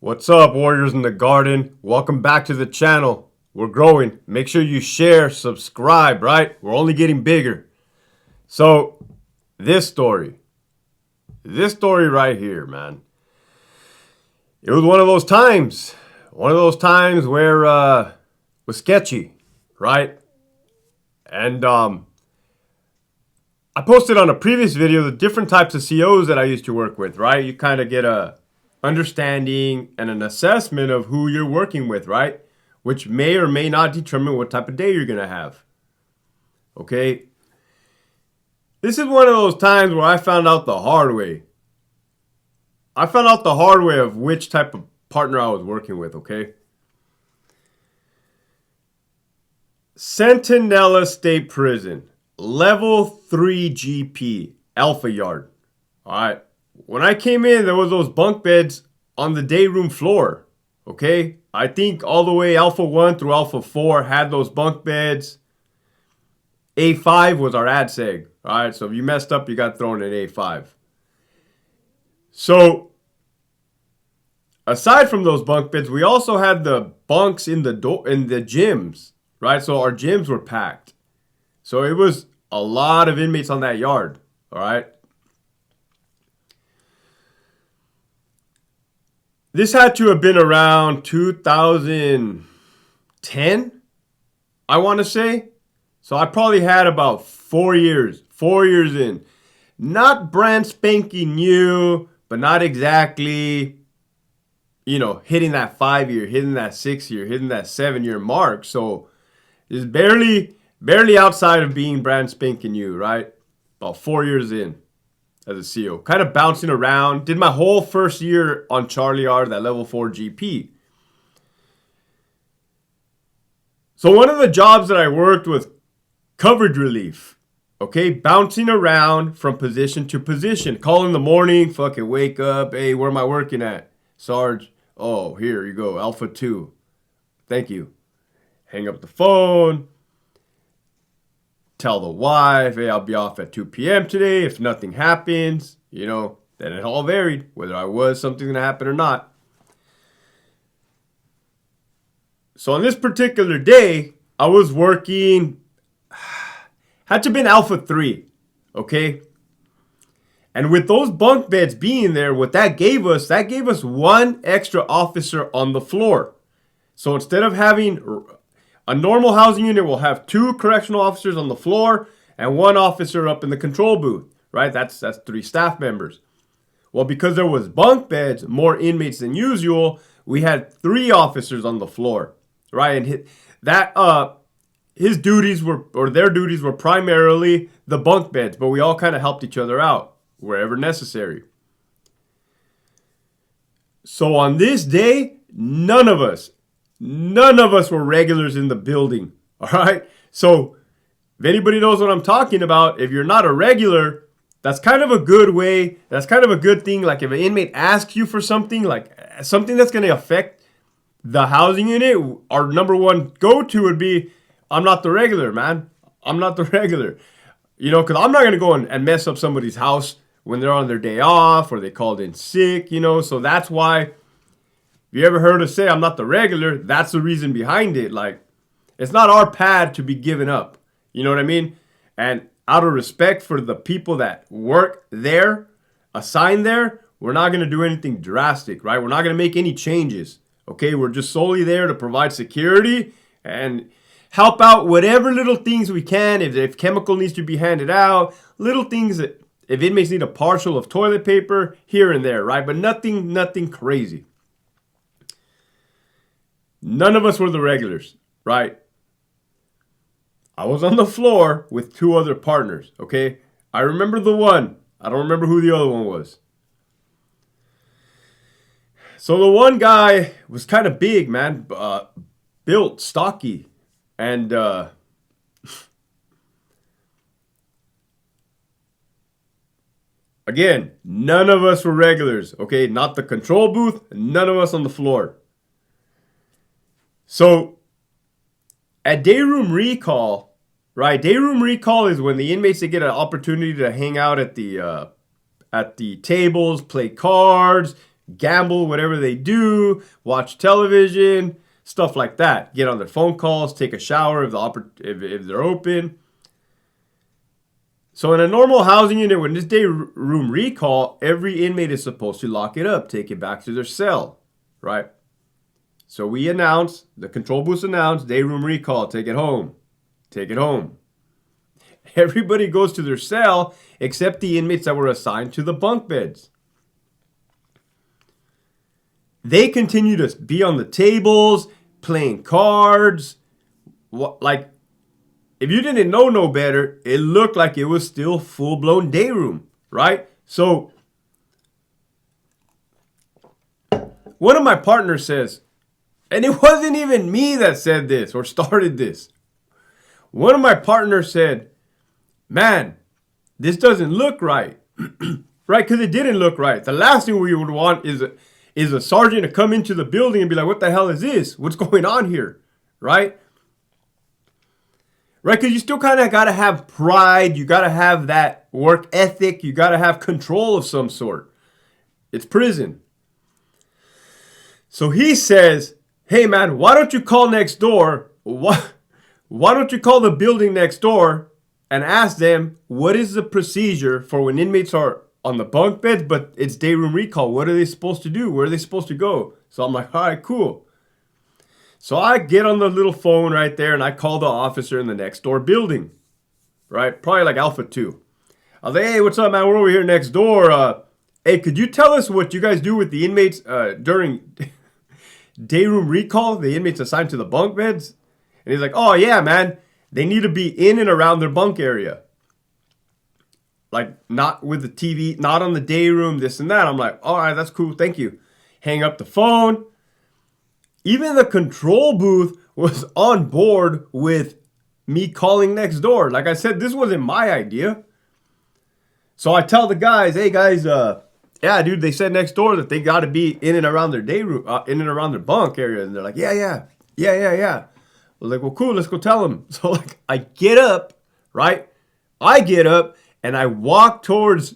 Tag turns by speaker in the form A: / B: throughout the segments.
A: What's up, warriors in the garden? Welcome back to the channel. We're growing. Make sure you share, subscribe, right? We're only getting bigger. So, this story right here, man. It was one of those times where it was sketchy, right? And I posted on a previous video the different types of COs that I used to work with, right? You kind of get a understanding and an assessment of who you're working with, right? Which may or may not determine what type of day you're going to have. Okay? This is one of those times where I found out the hard way. I found out the hard way of which type of partner I was working with, okay? Centinela State Prison, level 3 GP, Alpha Yard. All right. When I came in, there was those bunk beds on the day room floor, okay? I think all the way Alpha 1 through Alpha 4 had those bunk beds. A5 was our ADSEG, all right? So if you messed up, you got thrown in A5. So aside from those bunk beds, we also had the bunks in the gyms, right? So our gyms were packed. So it was a lot of inmates on that yard, all right? This had to have been around 2010, I want to say. So I probably had about 4 years in. Not brand spanking new, but not exactly, hitting that 5-year, hitting that 6-year, hitting that 7-year mark. So it's barely outside of being brand spanking new, right? About 4 years in as a CO. Kind of bouncing around. Did my whole first year on Charlie R, that level 4 GP. So one of the jobs that I worked with, coverage relief. Okay, bouncing around from position to position. Call in the morning, fucking wake up. Hey, where am I working at? Sarge, oh, here you go, Alpha 2. Thank you. Hang up the phone. Tell the wife, hey, I'll be off at 2 p.m. today. If nothing happens, then it all varied, whether I was something going to happen or not. So on this particular day, I was working, had to have been Alpha 3, okay? And with those bunk beds being there, what that gave us one extra officer on the floor. So instead of having a normal housing unit, will have 2 correctional officers on the floor and 1 officer up in the control booth, right? That's 3 staff members. Well, because there was bunk beds, more inmates than usual, we had 3 officers on the floor, right? And his duties were, or their duties were primarily the bunk beds, but we all kind of helped each other out wherever necessary. So on this day, none of us were regulars in the building, all right? So if anybody knows what I'm talking about, if you're not a regular, that's kind of a good way, that's kind of a good thing. Like if an inmate asks you for something, like something that's going to affect the housing unit, our number one go-to would be, I'm not the regular, man. I'm not the regular. Because I'm not going to go and mess up somebody's house when they're on their day off or they called in sick, So that's why, if you ever heard us say I'm not the regular, that's the reason behind it. Like, it's not our pad to be given up. You know what I mean? And out of respect for the people that work there, assigned there, we're not going to do anything drastic, right? We're not going to make any changes. Okay? We're just solely there to provide security and help out whatever little things we can. If chemical needs to be handed out, little things that, if inmates need a partial of toilet paper, here and there, right? But nothing crazy. None of us were the regulars, right? I was on the floor with 2 other partners, okay? I remember the one. I don't remember who the other one was. So the one guy was kind of big, man. Built, stocky. And again, none of us were regulars, okay? Not the control booth, none of us on the floor. So at day room recall, right? Day room recall is when the inmates, they get an opportunity to hang out at the tables, play cards, gamble, whatever they do, watch television, stuff like that. Get on their phone calls, take a shower if they're open. So in a normal housing unit, when this day room recall, every inmate is supposed to lock it up, take it back to their cell, right? So we announce, the control booths announce, day room recall, take it home. Take it home. Everybody goes to their cell except the inmates that were assigned to the bunk beds. They continue to be on the tables, playing cards. Like, if you didn't know no better, it looked like it was still full-blown day room, right? So, one of my partners says, and it wasn't even me that said this or started this. One of my partners said, man, this doesn't look right. Right? Because it didn't look right. The last thing we would want is a sergeant to come into the building and be like, what the hell is this? What's going on here? Right? Right? Because you still kind of got to have pride. You got to have that work ethic. You got to have control of some sort. It's prison. So he says, hey, man, why don't you call next door? Why don't you call the building next door and ask them, what is the procedure for when inmates are on the bunk beds, but it's day room recall? What are they supposed to do? Where are they supposed to go? So I'm like, all right, cool. So I get on the little phone right there and I call the officer in the next door building, right? Probably like Alpha 2. I was like, hey, what's up, man? We're over here next door. Hey, could you tell us what you guys do with the inmates during day room recall, the inmates assigned to the bunk beds? And he's like, oh, yeah, man. They need to be in and around their bunk area. Like, not with the TV, not on the day room, this and that. I'm like, all right, that's cool. Thank you. Hang up the phone. Even the control booth was on board with me calling next door. Like I said, this wasn't my idea. So I tell the guys, hey, guys, yeah, dude, they said next door that they got to be in and around their day room, in and around their bunk area. And they're like, yeah. I was like, well, cool, let's go tell them. So, like, I get up, right? I get up and I walk towards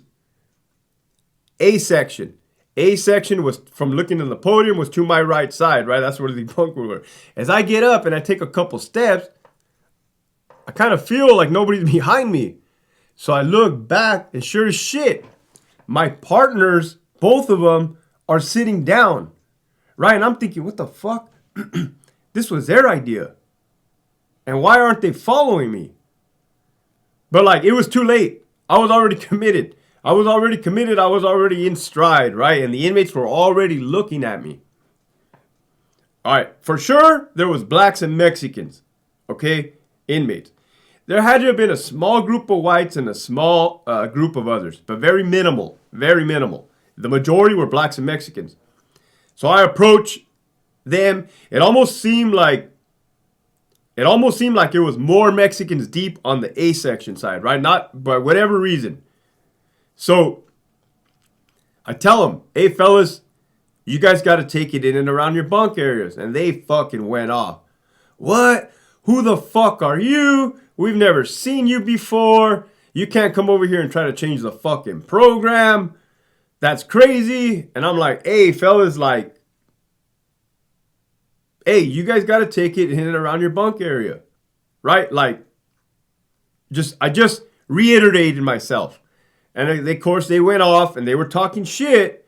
A: A section. A section was, from looking at the podium, was to my right side, right? That's where the bunk were. As I get up and I take a couple steps, I kind of feel like nobody's behind me. So I look back and sure as shit, my partners, both of them, are sitting down, right? And I'm thinking, what the fuck? This was their idea. And why aren't they following me? But like, it was too late. I was already committed. I was already in stride, right? And the inmates were already looking at me. All right, for sure, there was blacks and Mexicans, okay? Inmates. There had to have been a small group of whites and a small group of others, but very minimal, very minimal. The majority were blacks and Mexicans. So I approach them. It almost seemed like it was more Mexicans deep on the A section side, right? Not by whatever reason. So I tell them, hey, fellas, you guys got to take it in and around your bunk areas. And they fucking went off. What? Who the fuck are you? We've never seen you before. You can't come over here and try to change the fucking program. That's crazy. And I'm like, hey, fellas, like, hey, you guys got to take it in and around your bunk area, right? Like, I just reiterated myself. And of course, they went off and they were talking shit,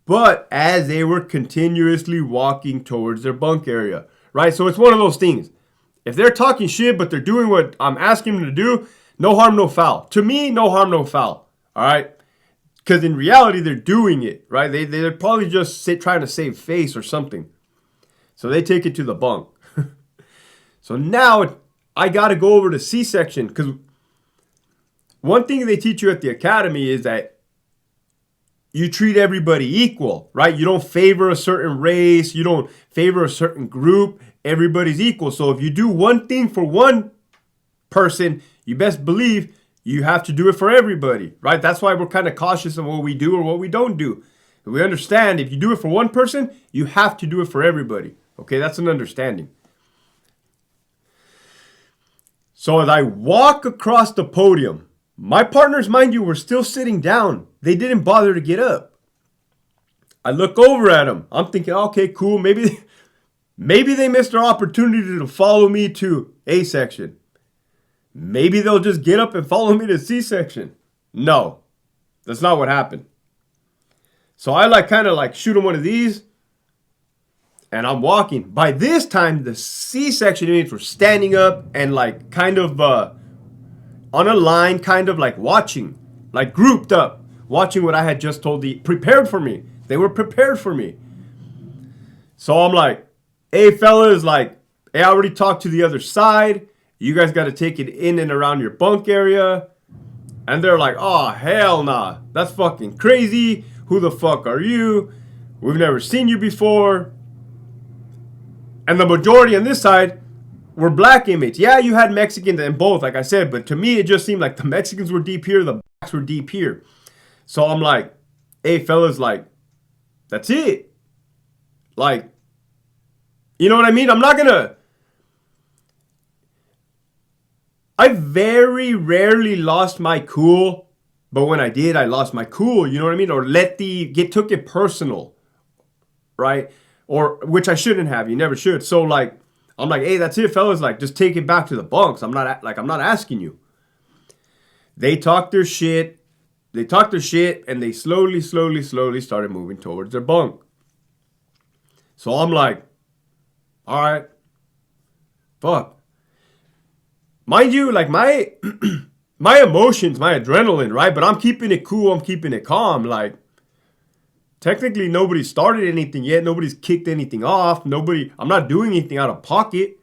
A: but as they were continuously walking towards their bunk area, right? So it's one of those things. If they're talking shit, but they're doing what I'm asking them to do, no harm, no foul. To me, no harm, no foul, all right? Because in reality, they're doing it, right? They're probably just trying to save face or something. So they take it to the bunk. So now I got to go over to C-section because one thing they teach you at the academy is that you treat everybody equal, right? You don't favor a certain race. You don't favor a certain group. Everybody's equal. So if you do one thing for one person, you best believe you have to do it for everybody, right? That's why we're kind of cautious of what we do or what we don't do. We understand if you do it for one person, you have to do it for everybody. Okay, that's an understanding. So as I walk across the podium, my partners, mind you, were still sitting down. They didn't bother to get up. I look over at them. I'm thinking, okay, cool. Maybe they missed their opportunity to follow me to A section. Maybe they'll just get up and follow me to C section. No, that's not what happened. So I kind of shoot them one of these, and I'm walking. By this time, the C section inmates were standing up and kind of on a line, kind of watching, grouped up, watching what I had just told prepared for me. They were prepared for me. So I'm like, hey fellas, hey, I already talked to the other side. You guys got to take it in and around your bunk area. And they're like, oh, hell nah. That's fucking crazy. Who the fuck are you? We've never seen you before. And the majority on this side were black inmates. Yeah, you had Mexicans and both, like I said. But to me, it just seemed like the Mexicans were deep here. The blacks were deep here. So I'm like, hey, fellas, that's it. You know what I mean? I'm not going to... I very rarely lost my cool, but when I did, I lost my cool, you know what I mean? Or took it personal, right? Or, which I shouldn't have, you never should. So I'm like, hey, that's it, fellas, just take it back to the bunks. I'm not asking you. They talked their shit, and they slowly started moving towards their bunk. So I'm like, all right, fuck. Mind you, my my emotions, my adrenaline, right? But I'm keeping it cool. I'm keeping it calm. Technically, nobody started anything yet. Nobody's kicked anything off. I'm not doing anything out of pocket,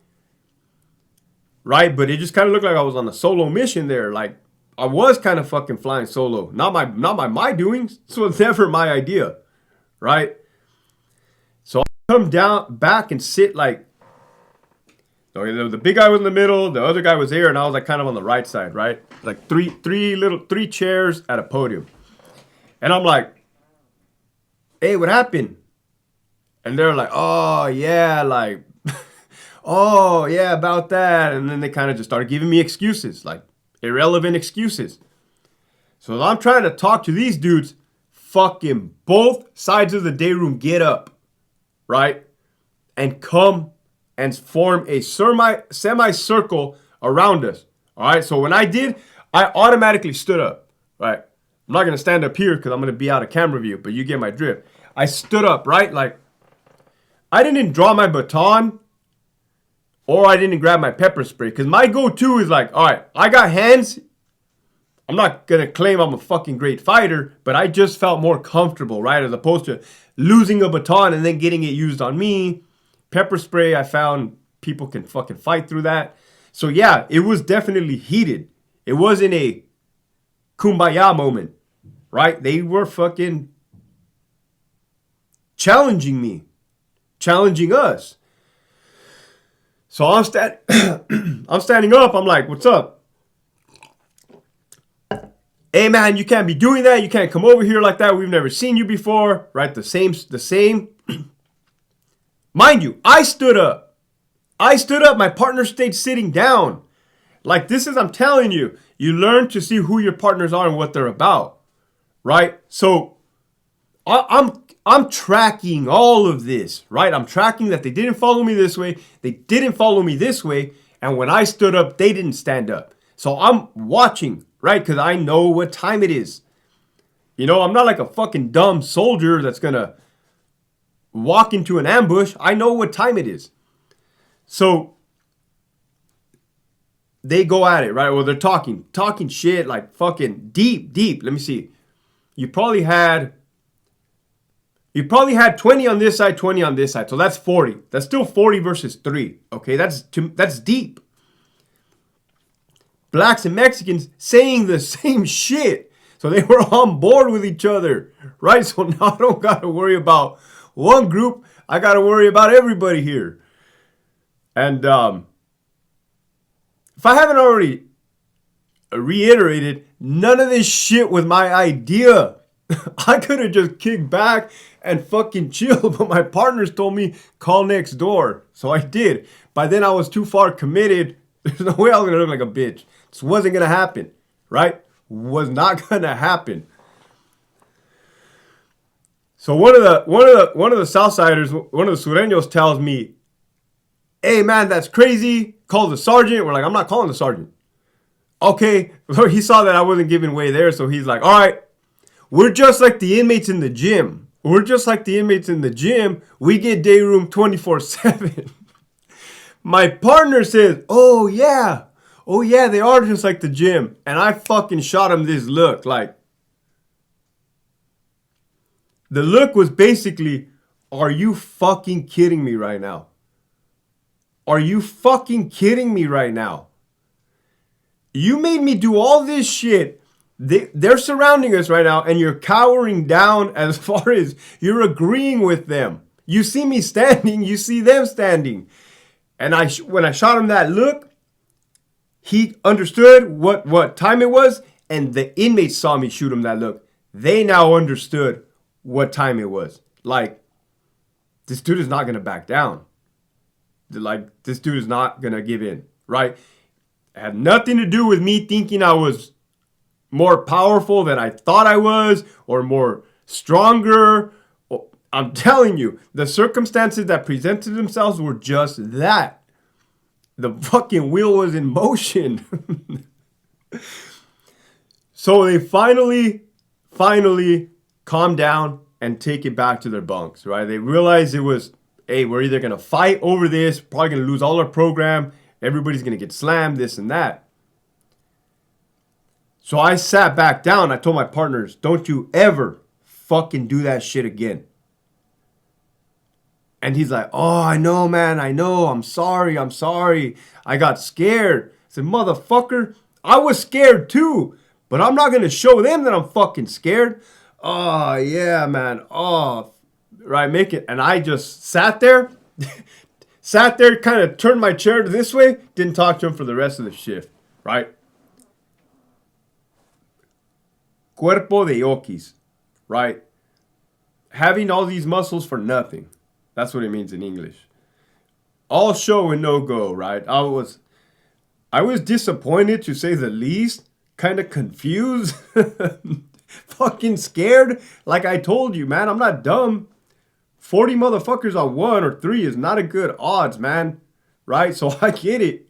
A: right? But it just kind of looked like I was on a solo mission there. I was kind of fucking flying solo. Not by my doings. So it's never my idea, right? So I come down back and sit the big guy was in the middle, the other guy was there, and I was kind of on the right side, right? Three chairs at a podium. And I'm like, hey, what happened? And they're like, oh yeah, oh yeah, about that. And then they kind of just started giving me excuses, irrelevant excuses. So I'm trying to talk to these dudes, fucking both sides of the day room get up, right? And come and form a semicircle around us. All right. So when I did, I automatically stood up. Right. I'm not going to stand up here because I'm going to be out of camera view, but you get my drift. I stood up, right? I didn't draw my baton or I didn't grab my pepper spray because my go-to is all right, I got hands. I'm not going to claim I'm a fucking great fighter, but I just felt more comfortable, right? As opposed to losing a baton and then getting it used on me. Pepper spray, I found people can fucking fight through that. So yeah, it was definitely heated. It wasn't a kumbaya moment, right? They were fucking challenging me, challenging us. So I'm standing up. I'm like, what's up? Hey man, you can't be doing that. You can't come over here like that. We've never seen you before, right? The same. Mind you, I stood up. My partner stayed sitting down. I'm telling you, you learn to see who your partners are and what they're about, right? So I'm tracking all of this, right? I'm tracking that they didn't follow me this way. They didn't follow me this way. And when I stood up, they didn't stand up. So I'm watching, right? Because I know what time it is. I'm not like a fucking dumb soldier that's going to walk into an ambush. I know what time it is. So they go at it, right? Well, they're talking shit fucking deep. Let me see. You probably had 20 on this side, 20 on this side. So that's 40. That's still 40 versus 3. Okay, that's deep. Blacks and Mexicans saying the same shit. So they were on board with each other, right? So now I don't got to worry about one group. I got to worry about everybody here. And if I haven't already reiterated, none of this shit was my idea. I could have just kicked back and fucking chilled, but my partners told me call next door. So I did. By then I was too far committed. There's no way I was going to look like a bitch. This wasn't going to happen, right? Was not going to happen. So one of the Southsiders, one of the Sureños tells me, "Hey man, that's crazy. Call the sergeant." We're like, "I'm not calling the sergeant." Okay, he saw that I wasn't giving way there, so he's like, "All right, we're just like the inmates in the gym. We're just like the inmates in the gym. We get day room 24/7." My partner says, "Oh yeah, they are just like the gym," and I fucking shot him this look like. The look was basically, are you fucking kidding me right now? Are you fucking kidding me right now? You made me do all this shit. They're surrounding us right now, and you're cowering down as far as you're agreeing with them. You see me standing, you see them standing. And when I shot him that look, he understood what time it was, and the inmates saw me shoot him that look. They now understood what time it was. Like, this dude is not going to back down. Like, this dude is not going to give in, right? It had nothing to do with me thinking I was more powerful than I thought I was or more stronger. I'm telling you, the circumstances that presented themselves were just that. The fucking wheel was in motion. So they finally calm down and take it back to their bunks, right? They realize it was, hey, we're either going to fight over this, probably going to lose all our program, everybody's going to get slammed, this and that. So I sat back down. I told my partners, don't you ever fucking do that shit again. And he's like, oh, I know, man. I know. I'm sorry. I got scared. I said, motherfucker, I was scared too. But I'm not going to show them that I'm fucking scared. Oh, yeah, man. Oh, right, make it. And I just sat there, kind of turned my chair this way, didn't talk to him for the rest of the shift, right? Cuerpo de Yoquis, right? Having all these muscles for nothing. That's what it means in English. All show and no go, right? I was disappointed, to say the least. Kind of confused. Fucking scared. Like I told you, man, I'm not dumb. 40 motherfuckers on 1 or 3 is not a good odds, man. Right? So I get it.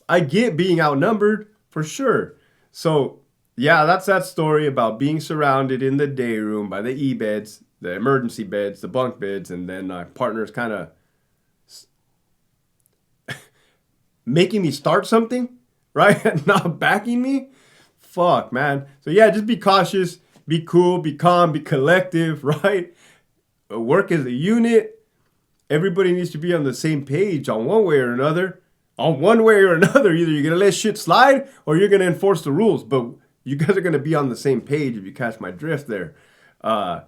A: I get being outnumbered for sure. So yeah, that's that story about being surrounded in the day room by the E-beds, the emergency beds, the bunk beds, and then my partner's kind of making me start something, right? Not backing me. Fuck, man. So yeah, just be cautious, be cool, be calm, be collective, right? Work as a unit. Everybody needs to be on the same page on one way or another. On one way or another, either you're going to let shit slide or you're going to enforce the rules. But you guys are going to be on the same page, if you catch my drift there. Yeah,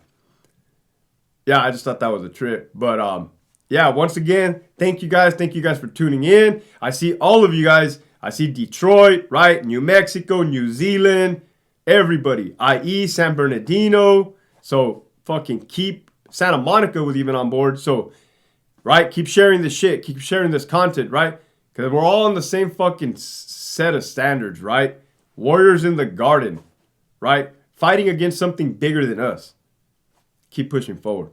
A: I just thought that was a trip. But yeah, once again, thank you guys. Thank you guys for tuning in. I see all of you guys. I see Detroit, right? New Mexico, New Zealand, everybody. I.e. San Bernardino. So fucking keep, Santa Monica was even on board. So, right, keep sharing this shit. Keep sharing this content, right? Because we're all on the same fucking set of standards, right? Warriors in the garden, right? Fighting against something bigger than us. Keep pushing forward.